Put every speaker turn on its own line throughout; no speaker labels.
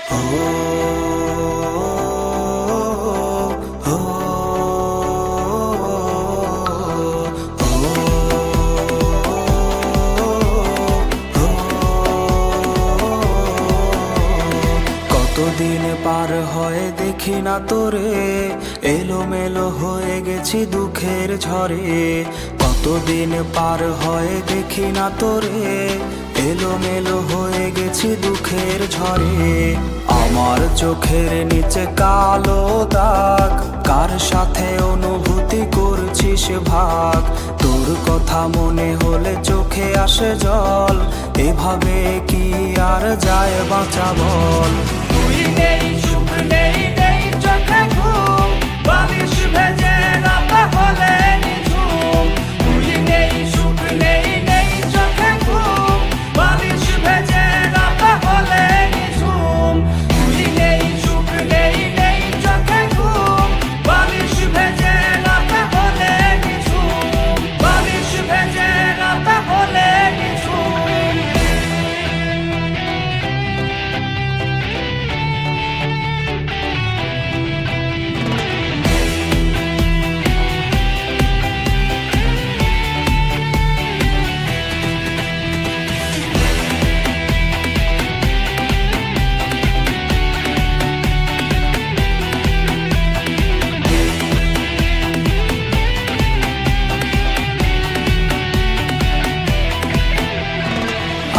কতদিন পার হয় দেখি না তোরে, এলোমেলো হয়ে গেছি দুঃখের ঝড়ে। কতদিন পার হয় দেখি না তোরে, এলোমেলো হয়ে গেছি দুঃখের ঝড়ে। আমার চোখের নিচে কালো দাগ, কার সাথে অনুভূতি করছিস ভাগ। তোর কথা মনে হলে চোখে আসে জল, এভাবে কি আর যায় বাঁচা বল।
তুই নেই, সুখ নেই, নেই চোখে ঘুম, বালিশ ভেজে রাখা হলে নিঝুম। তুই নেই, সুখ নেই, নেই চোখে ঘুম, বালিশ ভেজে রাখা হলে নিঝুম। তুই নেই, সুখ নেই, নেই চোখে ঘুম, বালিশ ভেজে রাখা হলে নিঝুম। বালিশ ভেজে রাখা হলে নিঝুম।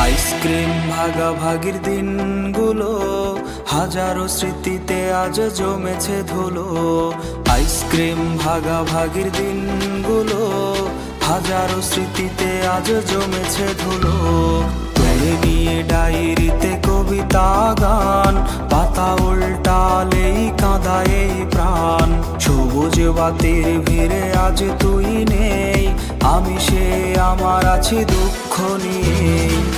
আইসক্রিম ভাগাভাগির দিনগুলো হাজারো স্মৃতিতে আজ জমেছে ধুলো। আইসক্রিম ভাগাভাগির দিনগুলো হাজারো স্মৃতিতে আজ জমেছে ধুলো। তোরে নিয়ে ডায়েরিতে কবিতা গান, পাতা উল্টালেই কাঁদায় এই প্রাণ। সবুজ বাতির ভিড়ে আজ তুই নেই, আমি সে আমার আছি দুঃখ নিয়ে।